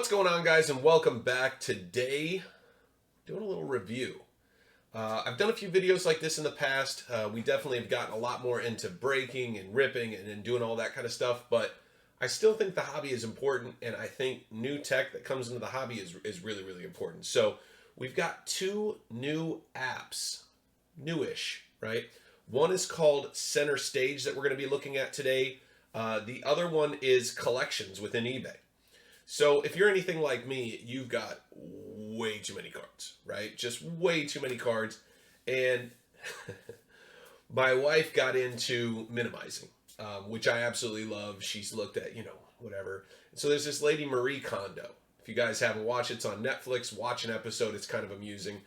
What's going on, guys, and welcome back. Today, doing a little review. I've done a few videos like this in the past. We definitely have gotten a lot more into breaking and ripping and doing all that kind of stuff, but I still think the hobby is important, and I think new tech that comes into the hobby is really, really important. So we've got two new apps, newish, right? One is called Center Stage that we're going to be looking at today. The other one is Collections within eBay. So if you're anything like me, you've got way too many cards, right? Just way too many cards. And my wife got into minimizing, which I absolutely love. She's looked at, whatever. So there's this lady, Marie Kondo. If you guys haven't watched it, it's on Netflix. Watch an episode. It's kind of amusing.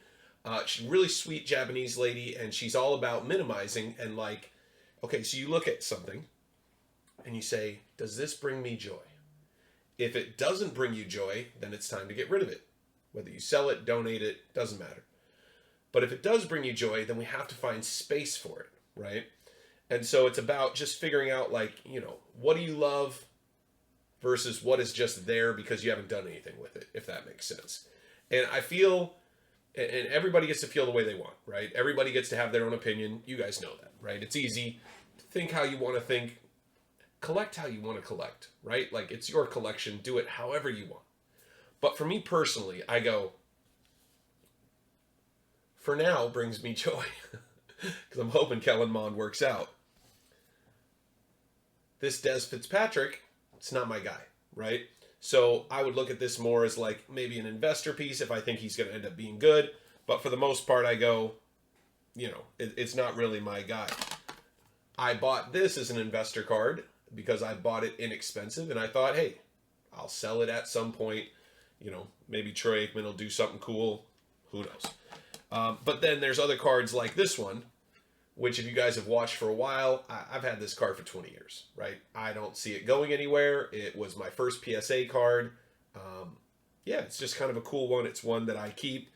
She's a really sweet Japanese lady, and she's all about minimizing. And okay, so you look at something and you say, does this bring me joy? If it doesn't bring you joy, then it's time to get rid of it. Whether you sell it, donate it, doesn't matter. But if it does bring you joy, then we have to find space for it, right? And so it's about just figuring out, what do you love versus what is just there because you haven't done anything with it, if that makes sense. And I feel, and everybody gets to feel the way they want, right? Everybody gets to have their own opinion. You guys know that, right? It's easy. Think how you want to think. Collect how you want to collect, right? It's your collection. Do it however you want. But for me personally, I go, for now brings me joy. Because I'm hoping Kellen Mond works out. This Des Fitzpatrick, it's not my guy, right? So I would look at this more as maybe an investor piece if I think he's going to end up being good. But for the most part, I go, it's not really my guy. I bought this as an investor card because I bought it inexpensive, and I thought, hey, I'll sell it at some point. Maybe Troy Aikman will do something cool. Who knows? But then there's other cards like this one, which if you guys have watched for a while, I've had this card for 20 years, right? I don't see it going anywhere. It was my first PSA card. Yeah, it's just kind of a cool one. It's one that I keep.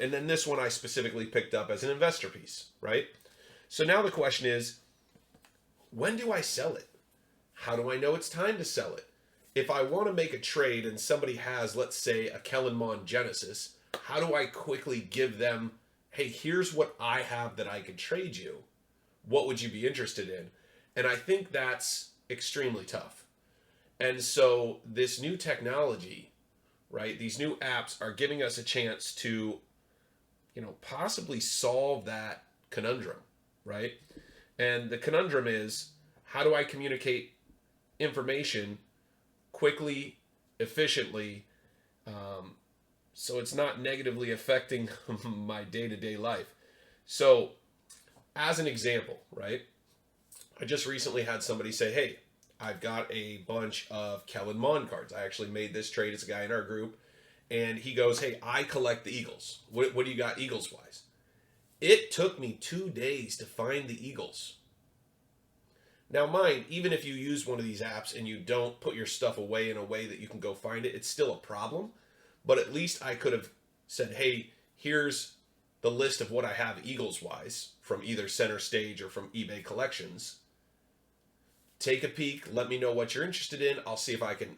And then this one I specifically picked up as an investor piece, right? So now the question is, when do I sell it? How do I know it's time to sell it? If I want to make a trade and somebody has, let's say, a Kellen Mond Genesis, how do I quickly give them, hey, here's what I have that I could trade you. What would you be interested in? And I think that's extremely tough. And so this new technology, right, these new apps are giving us a chance to, possibly solve that conundrum, right? And the conundrum is, how do I communicate information quickly, efficiently, so it's not negatively affecting my day-to-day life? So as an example, right, I just recently had somebody say, hey, I've got a bunch of Kellen Mond cards. I actually made this trade. It's a guy in our group, and he goes, hey, I collect the Eagles. What do you got Eagles-wise? It took me 2 days to find the Eagles. Now mind, even if you use one of these apps and you don't put your stuff away in a way that you can go find it, it's still a problem. But at least I could have said, hey, here's the list of what I have Eagles-wise from either Center Stage or from eBay Collections. Take a peek. Let me know what you're interested in. I'll see if I can,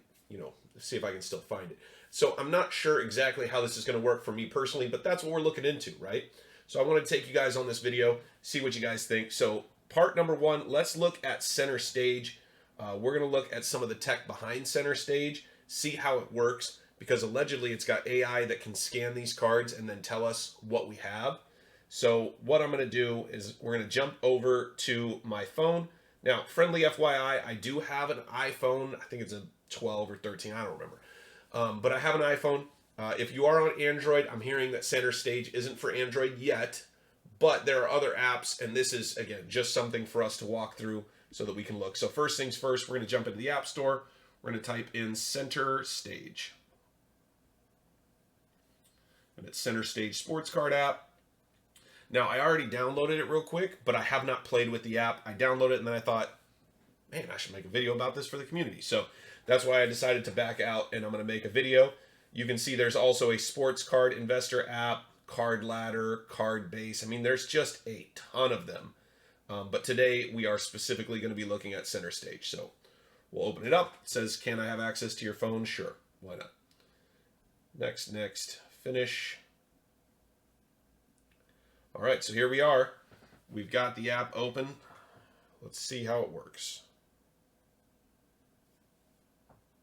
see if I can still find it. So I'm not sure exactly how this is going to work for me personally, but that's what we're looking into, right? So I want to take you guys on this video, see what you guys think. So part number one, let's look at Center Stage. We're going to look at some of the tech behind Center Stage, see how it works, because allegedly it's got AI that can scan these cards and then tell us what we have. So what I'm going to do is we're going to jump over to my phone. Now, friendly FYI, I do have an iPhone. I think it's a 12 or 13. I don't remember. But I have an iPhone. If you are on Android, I'm hearing that Center Stage isn't for Android yet. But there are other apps, and this is, again, just something for us to walk through so that we can look. So first things first, we're going to jump into the App Store. We're going to type in Center Stage. And it's Center Stage Sports Card app. Now, I already downloaded it real quick, but I have not played with the app. I downloaded it, and then I thought, man, I should make a video about this for the community. So that's why I decided to back out, and I'm going to make a video. You can see there's also a sports card investor app, Card Ladder, Card Base. I mean, there's just a ton of them. But today we are specifically going to be looking at Center Stage. So we'll open it up. It says, can I have access to your phone? Sure. Why not? Next, finish. All right, so here we are. We've got the app open. Let's see how it works.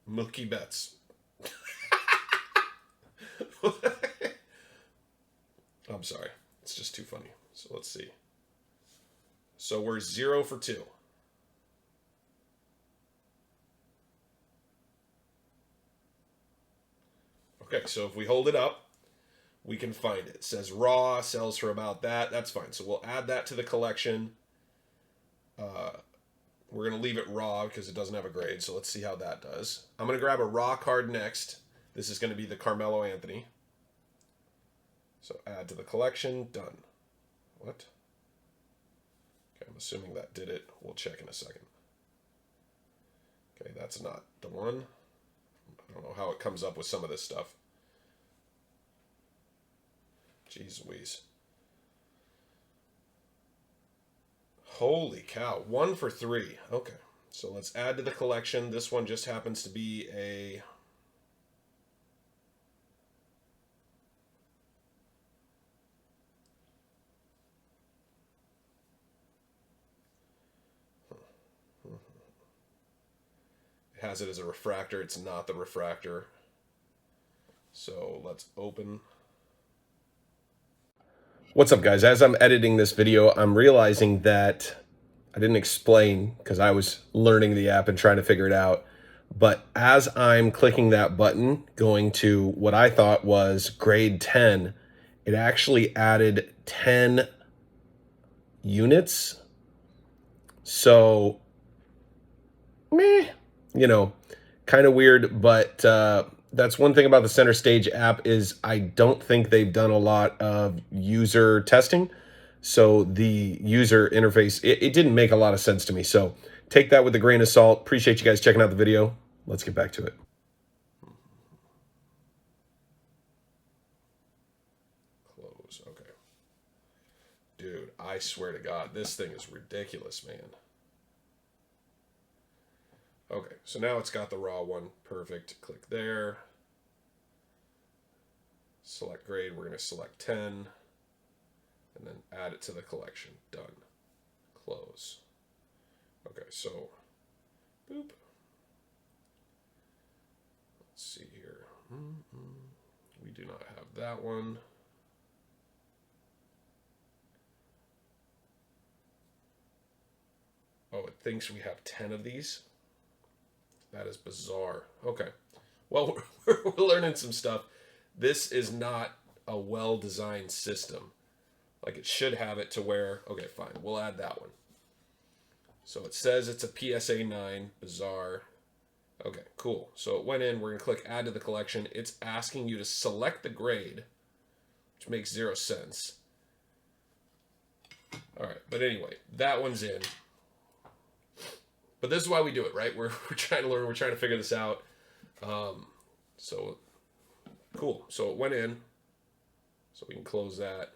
Milky Bets. I'm sorry. It's just too funny. So let's see. So we're 0 for 2. Okay, so if we hold it up, we can find it. It says raw, sells for about that. That's fine. So we'll add that to the collection. We're going to leave it raw because it doesn't have a grade. So let's see how that does. I'm going to grab a raw card next. This is going to be the Carmelo Anthony. So add to the collection. Done. What? Okay, I'm assuming that did it. We'll check in a second. Okay, that's not the one. I don't know how it comes up with some of this stuff. Jeez Louise. Holy cow. 1 for 3. Okay. So let's add to the collection. This one just happens to be a... It has it as a refractor. It's not the refractor. So let's open... What's up, guys? As I'm editing this video, I'm realizing that I didn't explain because I was learning the app and trying to figure it out. But as I'm clicking that button, going to what I thought was grade 10, it actually added 10 units. So, meh, you know, kind of weird, but that's one thing about the Center Stage app is I don't think they've done a lot of user testing. So the user interface, it didn't make a lot of sense to me. So take that with a grain of salt. Appreciate you guys checking out the video. Let's get back to it. Close, okay. Dude, I swear to God, this thing is ridiculous, man. Okay, so now it's got the raw one. Perfect. Click there. Select grade. We're going to select 10. And then add it to the collection. Done. Close. Okay, so, boop. Let's see here. We do not have that one. Oh, it thinks we have 10 of these. That is bizarre. Okay. Well, we're learning some stuff. This is not a well-designed system. Like, it should have it to where... Okay, fine. We'll add that one. So it says it's a PSA 9. Bizarre. Okay, cool. So it went in. We're going to click Add to the Collection. It's asking you to select the grade, which makes 0 sense. All right. But anyway, that one's in. But this is why we do it, right? We're trying to learn. We're trying to figure this out. So, cool. So it went in. So we can close that.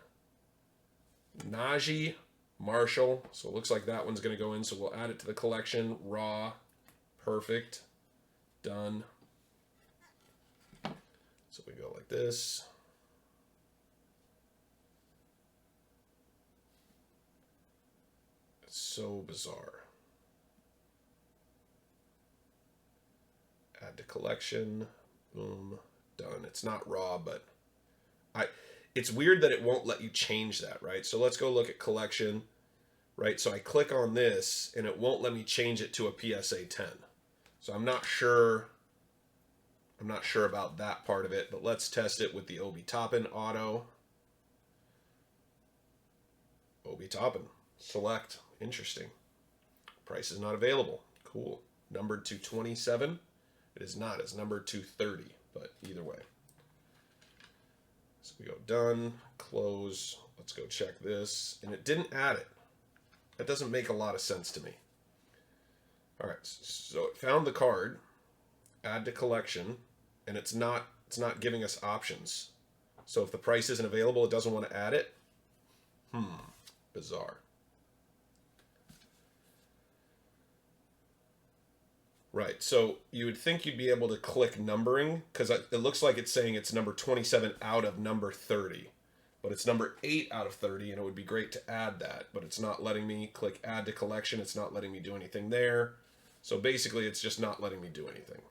Najee Marshall. So it looks like that one's going to go in. So we'll add it to the collection. Raw. Perfect. Done. So we go like this. It's so bizarre. Add to collection. Boom. Done. It's not raw, but it's weird that it won't let you change that, right? So let's go look at collection, right? So I click on this and it won't let me change it to a PSA 10. So I'm not sure about that part of it, but let's test it with the Obi Toppin auto. Obi Toppin. Select. Interesting. Price is not available. Cool. Numbered to 27. It is not. It's numbered to 30, but either way. So we go done, close. Let's go check this. And it didn't add it. That doesn't make a lot of sense to me. All right, so it found the card, add to collection, and it's not giving us options. So if the price isn't available, it doesn't want to add it. Bizarre. Right. So you would think you'd be able to click numbering because it looks like it's saying it's number 27 out of number 30. But it's number 8 out of 30, and it would be great to add that. But it's not letting me click add to collection. It's not letting me do anything there. So basically, it's just not letting me do anything.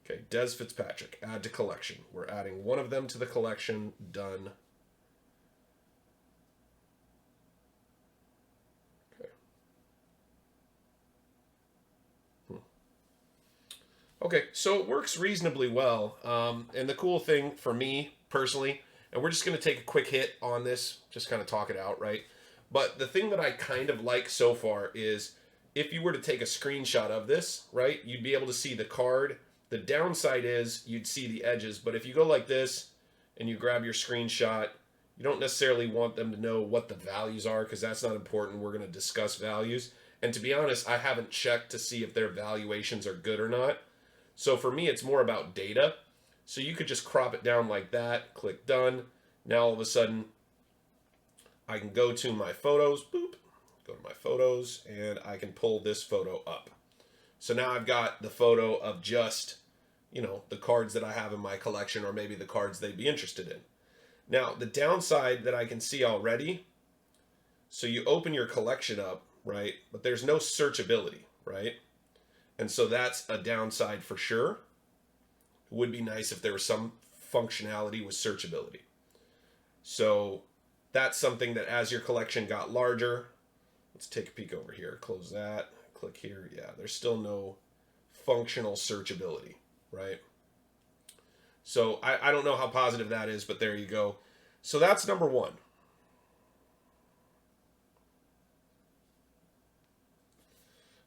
Okay, Des Fitzpatrick, add to collection. We're adding one of them to the collection. Done. Okay, so it works reasonably well. And the cool thing for me personally, and we're just going to take a quick hit on this, just kind of talk it out, right? But the thing that I kind of like so far is if you were to take a screenshot of this, right, you'd be able to see the card. The downside is you'd see the edges, but if you go like this and you grab your screenshot, you don't necessarily want them to know what the values are because that's not important. We're going to discuss values. And to be honest, I haven't checked to see if their valuations are good or not. So for me, it's more about data. So you could just crop it down like that, click done. Now all of a sudden, I can go to my photos, boop, go to my photos, and I can pull this photo up. So now I've got the photo of just, the cards that I have in my collection or maybe the cards they'd be interested in. Now, the downside that I can see already, so you open your collection up, right? But there's no searchability, right? And so that's a downside for sure. It would be nice if there was some functionality with searchability. So that's something that as your collection got larger, let's take a peek over here, close that, click here. Yeah, there's still no functional searchability, right? So I don't know how positive that is, but there you go. So that's number one.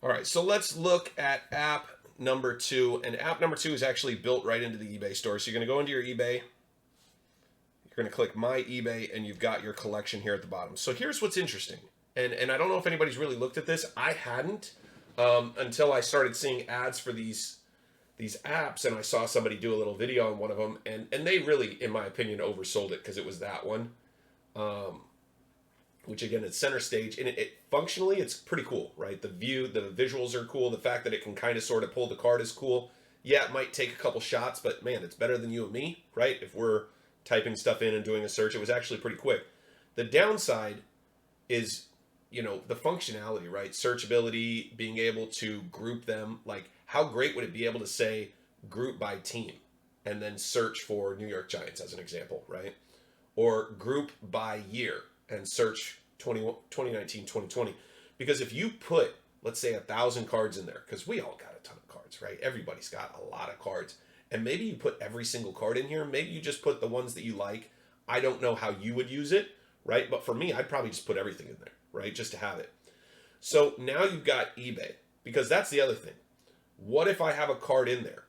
All right, so let's look at app number 2. And app number 2 is actually built right into the eBay store. So you're going to go into your eBay. You're going to click My eBay, and you've got your collection here at the bottom. So here's what's interesting. And I don't know if anybody's really looked at this. I hadn't until I started seeing ads for these apps, and I saw somebody do a little video on one of them. And they really, in my opinion, oversold it because it was that one. Which again, it's center stage, and it functionally, it's pretty cool, right? The visuals are cool. The fact that it can kind of sort of pull the card is cool. Yeah, it might take a couple shots, but man, it's better than you and me, right? If we're typing stuff in and doing a search, it was actually pretty quick. The downside is, the functionality, right? Searchability, being able to group them. Like, how great would it be able to say group by team and then search for New York Giants as an example, right? Or group by year and search 2019, 2020. Because if you put, let's say, 1,000 cards in there, because we all got a ton of cards, right? Everybody's got a lot of cards. And maybe you put every single card in here. Maybe you just put the ones that you like. I don't know how you would use it, right? But for me, I'd probably just put everything in there, right? Just to have it. So now you've got eBay, because that's the other thing. What if I have a card in there?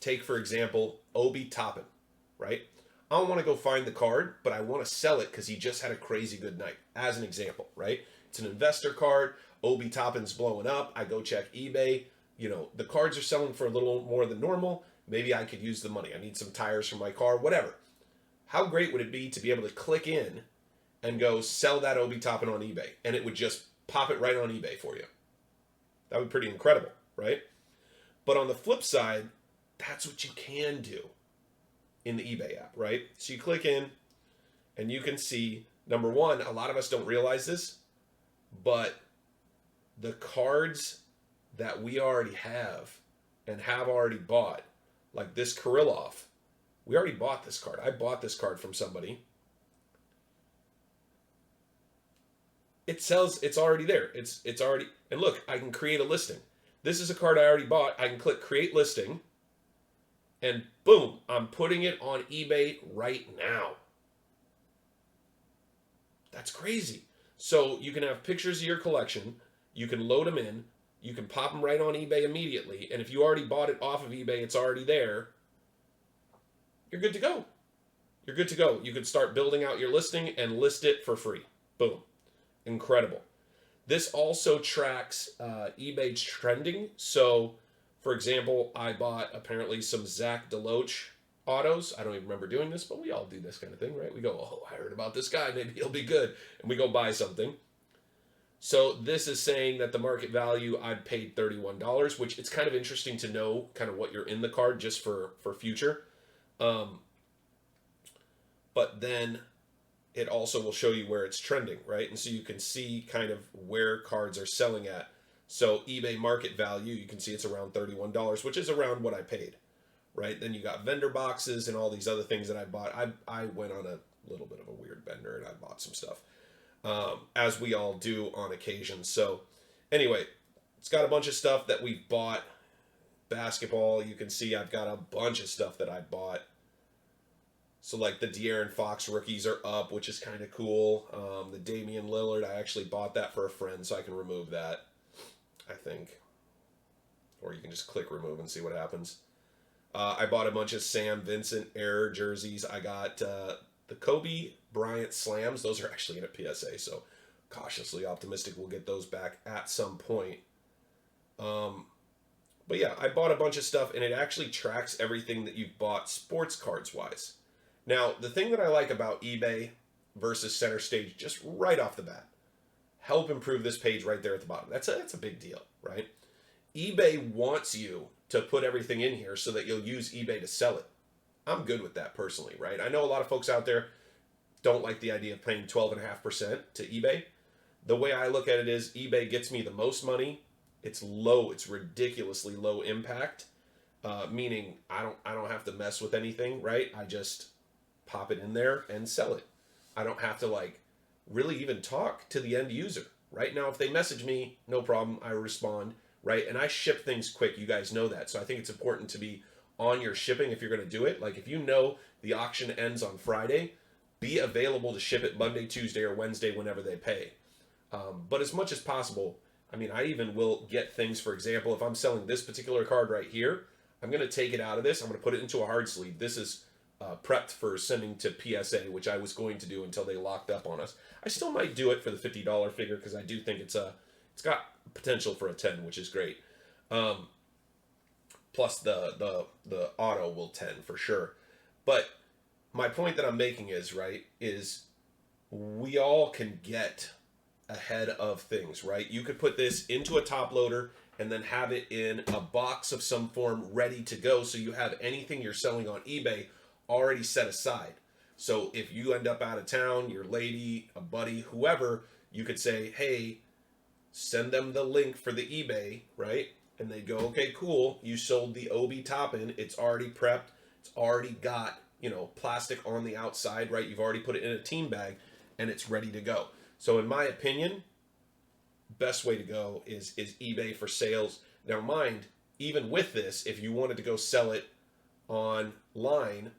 Take, for example, Obi Toppin, right? I don't want to go find the card, but I want to sell it because he just had a crazy good night, as an example, right? It's an investor card. Obi Toppin's blowing up. I go check eBay. The cards are selling for a little more than normal. Maybe I could use the money. I need some tires for my car, whatever. How great would it be to be able to click in and go sell that Obi Toppin on eBay, and it would just pop it right on eBay for you? That would be pretty incredible, right? But on the flip side, that's what you can do in the eBay app, right? So you click in and you can see, number one, a lot of us don't realize this, but the cards that we already have and have already bought, like this Kirillov, we already bought this card. I bought this card from somebody. It sells, it's already there. It's already, and look, I can create a listing. This is a card I already bought. I can click create listing. And boom, I'm putting it on eBay right now. That's crazy. So you can have pictures of your collection. You can load them in. You can pop them right on eBay immediately. And if you already bought it off of eBay, it's already there. You're good to go. You're good to go. You can start building out your listing and list it for free. Boom. Incredible. This also tracks eBay's trending. So, for example, I bought apparently some Zach DeLoach autos. I don't even remember doing this, but we all do this kind of thing, right? We go, oh, I heard about this guy. Maybe he'll be good. And we go buy something. So this is saying that the market value, I paid $31, which it's kind of interesting to know kind of what you're in the card just for future. But then it also will show you where it's trending, right? And so you can see kind of where cards are selling at. So eBay market value, you can see it's around $31, which is around what I paid, right? Then you got vendor boxes and all these other things that I bought. I went on a little bit of a weird bender and I bought some stuff, as we all do on occasion. So anyway, it's got a bunch of stuff that we've bought. Basketball, you can see I've got a bunch of stuff that I bought. So like the De'Aaron Fox rookies are up, which is kind of cool. The Damian Lillard, I actually bought that for a friend, so I can remove that, I think. Or you can just click remove and see what happens. I bought a bunch of Sam Vincent Air jerseys. I got the Kobe Bryant Slams. Those are actually in a PSA, so cautiously optimistic we'll get those back at some point. But yeah, I bought a bunch of stuff, and it actually tracks everything that you've bought sports cards wise. Now, the thing that I like about eBay versus Center Stage, just right off the bat, help improve this page right there at the bottom. That's a big deal, right? eBay wants you to put everything in here so that you'll use eBay to sell it. I'm good with that personally, right? I know a lot of folks out there don't like the idea of paying 12.5% to eBay. The way I look at it is eBay gets me the most money. It's low. It's ridiculously low impact, meaning I don't have to mess with anything, right? I just pop it in there and sell it. I don't have to like really even talk to the end user. Right now, if they message me, no problem, I respond, right? And I ship things quick. You guys know that. So I think it's important to be on your shipping if you're going to do it. Like if you know the auction ends on Friday, be available to ship it Monday, Tuesday, or Wednesday whenever they pay. But as much as possible, I mean, I even will get things, for example, if I'm selling this particular card right here, I'm going to take it out of this. I'm going to put it into a hard sleeve. This is prepped for sending to PSA, which I was going to do until they locked up on us. I still might do it for the $50 figure because I do think it's got potential for a 10, which is great. Plus the auto will 10 for sure. But my point that I'm making is we all can get ahead of things, right? You could put this into a top loader and then have it in a box of some form ready to go, so you have anything you're selling on eBay already set aside. So if you end up out of town, your lady, a buddy, whoever, you could say, hey, send them the link for the eBay, right? And they go, okay, cool. You sold the Obi Toppin. It's already prepped. It's already got, plastic on the outside, right? You've already put it in a team bag and it's ready to go. So in my opinion, best way to go is eBay for sales. Now mind, even with this, if you wanted to go sell it online,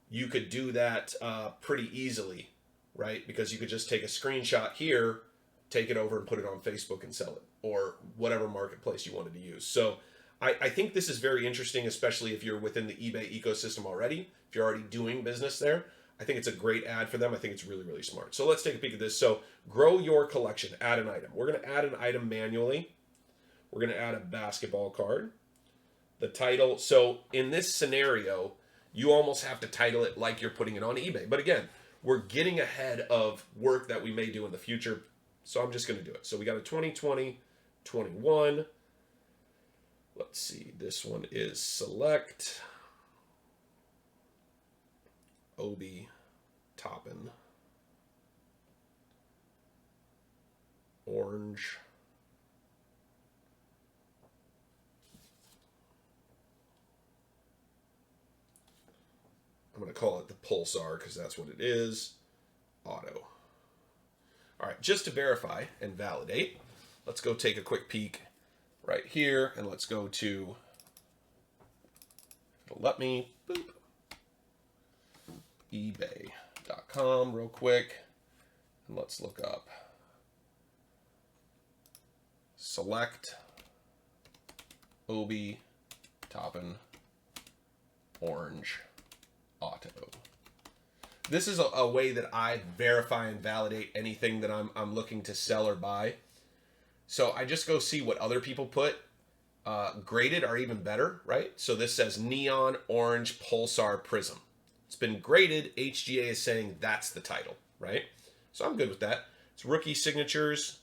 you could do that pretty easily, right? Because you could just take a screenshot here, take it over and put it on Facebook and sell it, or whatever marketplace you wanted to use. So I think this is very interesting, especially if you're within the eBay ecosystem already, if you're already doing business there. I think it's a great ad for them. I think it's really, really smart. So let's take a peek at this. So grow your collection, add an item. We're going to add an item manually. We're going to add a basketball card. The title. So in this scenario, you almost have to title it like you're putting it on eBay. But again, we're getting ahead of work that we may do in the future. So I'm just going to do it. So we got a 2020, 21. Let's see. This one is select. Obi Toppin. Orange. I'm going to call it the Pulsar because that's what it is. Auto. All right, just to verify and validate, let's go take a quick peek right here, and let's go to, it'll let me, boop, ebay.com real quick, and let's look up select Obi Toppin Orange Auto. This is a way that I verify and validate anything that I'm looking to sell or buy. So I just go see what other people put. Graded are even better, right? So this says Neon Orange Pulsar Prism. It's been graded. HGA is saying that's the title, right? So I'm good with that. It's rookie signatures.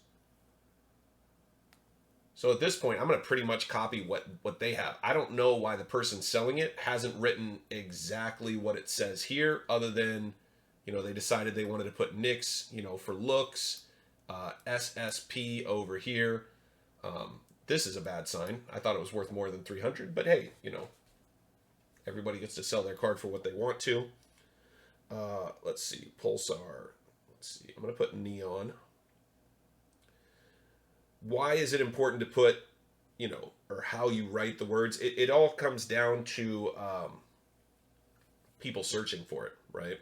So at this point, I'm going to pretty much copy what they have. I don't know why the person selling it hasn't written exactly what it says here, other than, you know, they decided they wanted to put Knicks, you know, for looks, SSP over here. This is a bad sign. I thought it was worth more than 300, but hey, you know, everybody gets to sell their card for what they want to. Let's see, Pulsar. Let's see, I'm going to put Neon. Why is it important to put, you know, or how you write the words? It all comes down to people searching for it, right?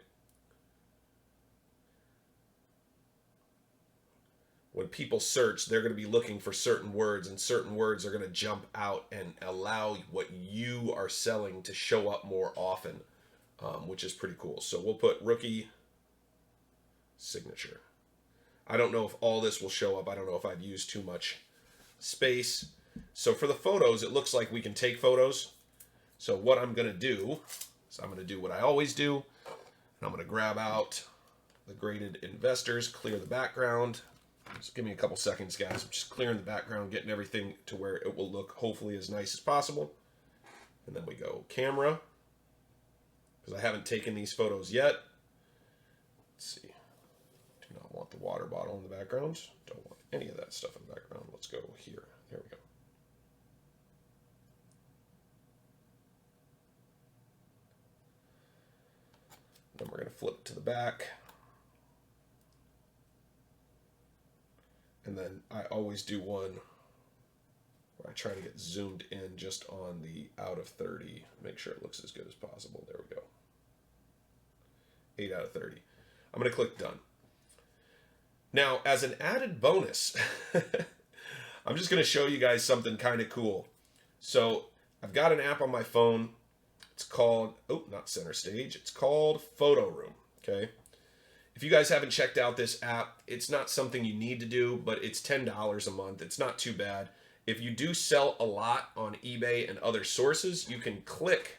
When people search, they're going to be looking for certain words, and certain words are going to jump out and allow what you are selling to show up more often, which is pretty cool. So we'll put rookie signature. I don't know if all this will show up. I don't know if I've used too much space. So for the photos, it looks like we can take photos. So what I'm going to do is I'm going to do what I always do. And I'm going to grab out the graded investors, clear the background. Just give me a couple seconds, guys. I'm just clearing the background, getting everything to where it will look hopefully as nice as possible. And then we go camera, because I haven't taken these photos yet. Let's see. Do not want the water bottle in the background. Don't want any of that stuff in the background. Let's go here. There we go. Then we're going to flip to the back. And then I always do one where I try to get zoomed in just on the out of 30. Make sure it looks as good as possible. There we go. 8 out of 30. I'm going to click done. Now, as an added bonus, I'm just going to show you guys something kind of cool. So I've got an app on my phone. It's called, oh, not Center Stage. It's called Photo Room, okay? If you guys haven't checked out this app, it's not something you need to do, but it's $10 a month. It's not too bad. If you do sell a lot on eBay and other sources, you can click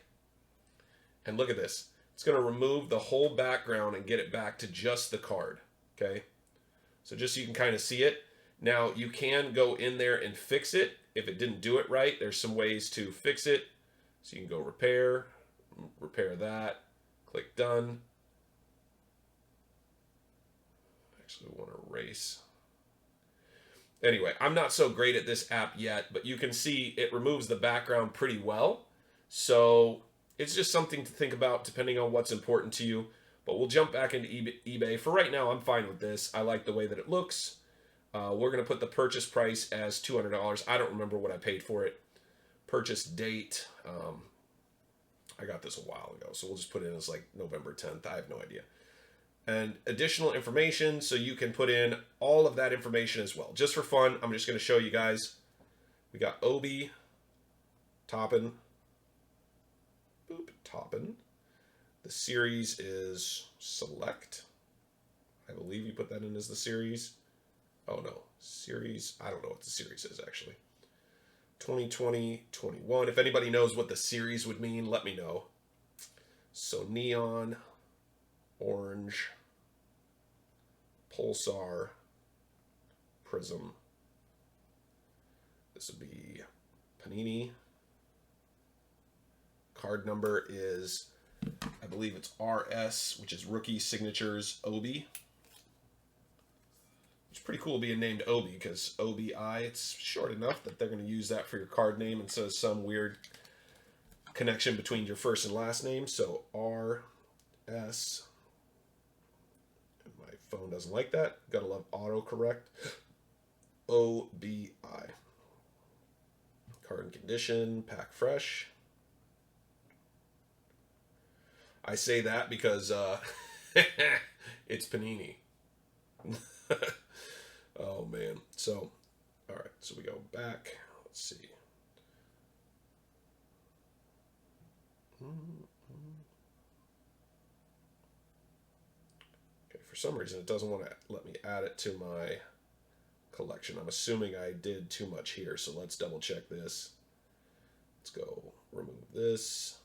and look at this. It's going to remove the whole background and get it back to just the card, okay? So just so you can kind of see it. Now, you can go in there and fix it. If it didn't do it right, there's some ways to fix it. So you can go repair that, click done. Actually, we want to erase. Anyway, I'm not so great at this app yet, but you can see it removes the background pretty well. So it's just something to think about depending on what's important to you. But we'll jump back into eBay. For right now, I'm fine with this. I like the way that it looks. We're going to put the purchase price as $200. I don't remember what I paid for it. Purchase date. I got this a while ago, so we'll just put it as like November 10th. I have no idea. And additional information, so you can put in all of that information as well. Just for fun, I'm just going to show you guys. We got Obi, Toppin, boop, Toppin. The series is Select. I believe you put that in as the series. Oh no, series, I don't know what the series is actually. 2020, 21. If anybody knows what the series would mean, let me know. So Neon, Orange, Pulsar, Prism. This would be Panini. Card number is, I believe it's RS, which is Rookie Signatures Obi. It's pretty cool being named Obi because OBI, it's short enough that they're going to use that for your card name instead of some weird connection between your first and last name. So RS. My phone doesn't like that. Gotta love autocorrect. OBI. Card and condition, pack fresh. I say that because it's Panini. Oh man. So, all right. So we go back. Let's see. Okay. For some reason, it doesn't want to let me add it to my collection. I'm assuming I did too much here. So let's double check this. Let's go remove this.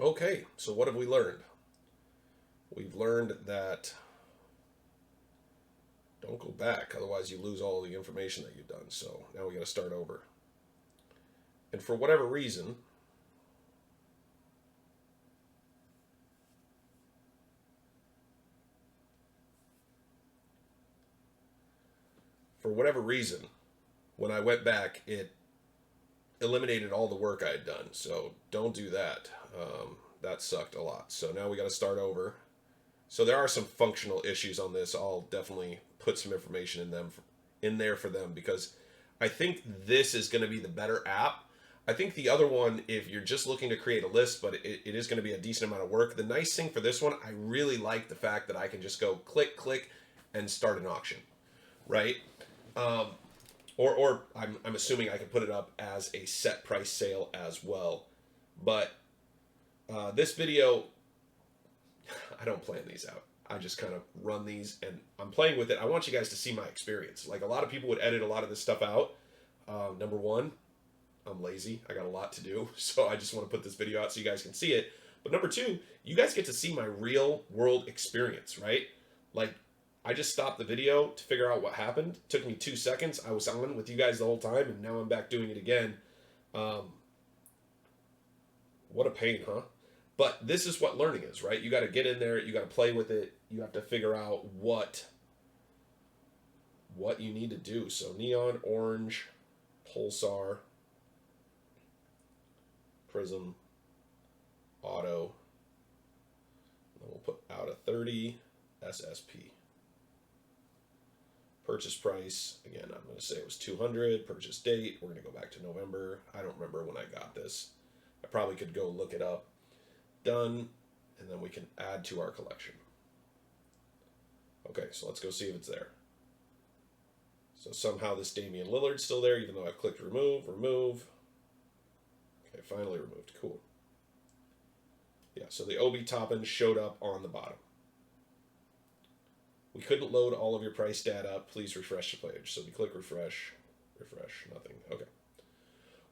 Okay, so what have we learned? We've learned that don't go back, otherwise you lose all the information that you've done. So now we got to start over. And for whatever reason, when I went back, it eliminated all the work I had done. So don't do that. That sucked a lot. So now we got to start over. So there are some functional issues on this. I'll definitely put some information in there for them, because I think this is going to be the better app. I think the other one, if you're just looking to create a list, but it is going to be a decent amount of work. The nice thing for this one, I really like the fact that I can just go click, click, and start an auction, right? Or I'm assuming I can put it up as a set price sale as well. But this video, I don't plan these out. I just kind of run these and I'm playing with it. I want you guys to see my experience. Like, a lot of people would edit a lot of this stuff out. Number one, I'm lazy. I got a lot to do. So I just want to put this video out so you guys can see it. But number two, you guys get to see my real world experience, right? Like, I just stopped the video to figure out what happened. It took me 2 seconds. I was on with you guys the whole time, and now I'm back doing it again. What a pain, huh? But this is what learning is, right? You got to get in there. You got to play with it. You have to figure out what you need to do. So neon, orange, pulsar, prism, auto. And we'll put out a 30 SSP. Purchase price, again, I'm going to say it was 200. Purchase date, we're going to go back to November. I don't remember when I got this. I probably could go look it up. Done, and then we can add to our collection. Okay, so let's go see if it's there. So somehow this Damian Lillard's still there, even though I've clicked remove. Okay, finally removed. Cool. Yeah, so the Obi Toppin showed up on the bottom. We couldn't load all of your price data. Please refresh the page. So we click refresh, nothing. Okay.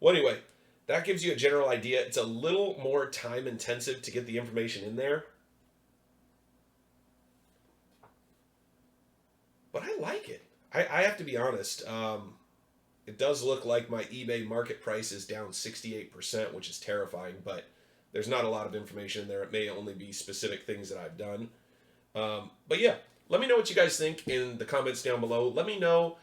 Well, anyway, that gives you a general idea. It's a little more time intensive to get the information in there. But I like it. I have to be honest. It does look like my eBay market price is down 68%, which is terrifying, but there's not a lot of information in there. It may only be specific things that I've done. But yeah, let me know what you guys think in the comments down below. Let me know,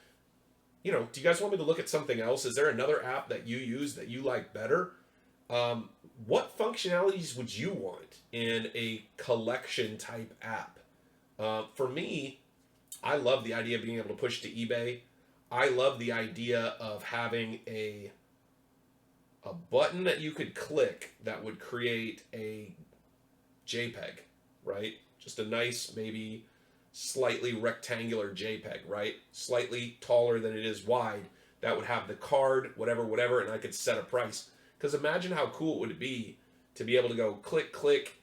do you guys want me to look at something else? Is there another app that you use that you like better? What functionalities would you want in a collection type app? For me, I love the idea of being able to push to eBay. I love the idea of having a button that you could click that would create a JPEG, right? Just a nice, maybe slightly rectangular JPEG, right? Slightly taller than it is wide. That would have the card, whatever, and I could set a price. Because imagine how cool it would be to be able to go click, click,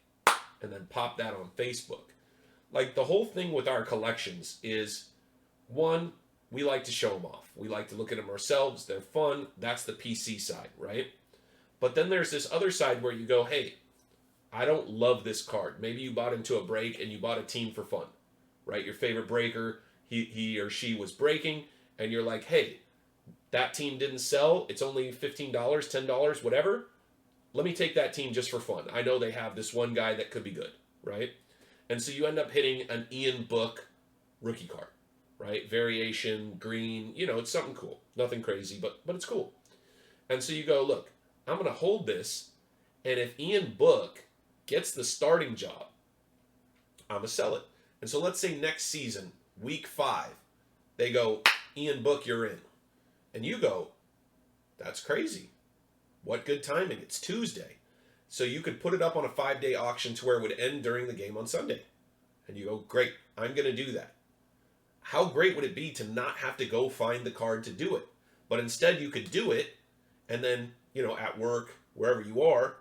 and then pop that on Facebook. Like, the whole thing with our collections is, one, we like to show them off. We like to look at them ourselves. They're fun. That's the PC side, right? But then there's this other side where you go, hey, I don't love this card. Maybe you bought into a break and you bought a team for fun, right? Your favorite breaker, he or she was breaking, and you're like, hey, that team didn't sell. It's only $15, $10, whatever. Let me take that team just for fun. I know they have this one guy that could be good, right? And so you end up hitting an Ian Book rookie card, right? Variation, green, it's something cool. Nothing crazy, but it's cool. And so you go, look, I'm going to hold this, and if Ian Book gets the starting job, I'm going to sell it. And so let's say next season, week 5, they go, Ian Book, you're in. And you go, that's crazy. What good timing. It's Tuesday. So you could put it up on a 5-day auction to where it would end during the game on Sunday. And you go, great, I'm going to do that. How great would it be to not have to go find the card to do it? But instead you could do it, and then, at work, wherever you are,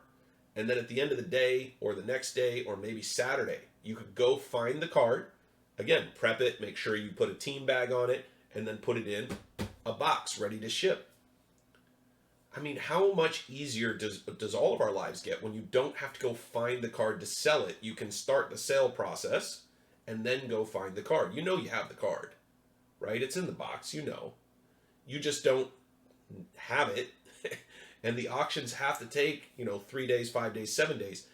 and then at the end of the day or the next day or maybe Saturday, you could go find the card. Again, prep it, make sure you put a team bag on it, and then put it in a box ready to ship. I mean, how much easier does all of our lives get when you don't have to go find the card to sell it? You can start the sale process and then go find the card. You know you have the card, right? It's in the box, you know. You just don't have it. And the auctions have to take, 3 days, 5 days, 7 days,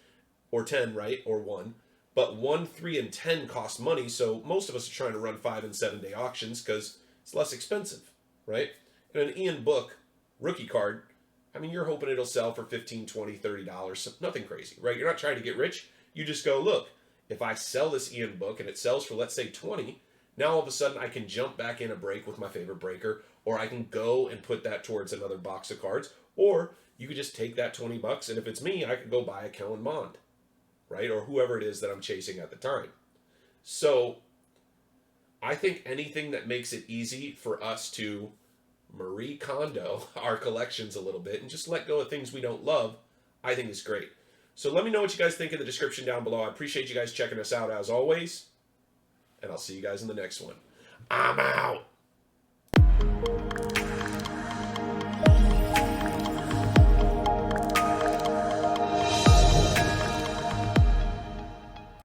or 10, right? Or 1. But 1, 3, and 10 cost money, so most of us are trying to run 5 and 7 day auctions because it's less expensive, right? And an Ian Book rookie card, I mean, you're hoping it'll sell for $15, $20, $30, nothing crazy, right? You're not trying to get rich. You just go, look, if I sell this Ian Book and it sells for, let's say, 20, now all of a sudden I can jump back in a break with my favorite breaker, or I can go and put that towards another box of cards, or you could just take that $20, and if it's me, I could go buy a Kellen Mond, right? Or whoever it is that I'm chasing at the time. So I think anything that makes it easy for us to Marie Kondo our collections a little bit and just let go of things we don't love, I think is great. So let me know what you guys think in the description down below. I appreciate you guys checking us out as always, and I'll see you guys in the next one. I'm out.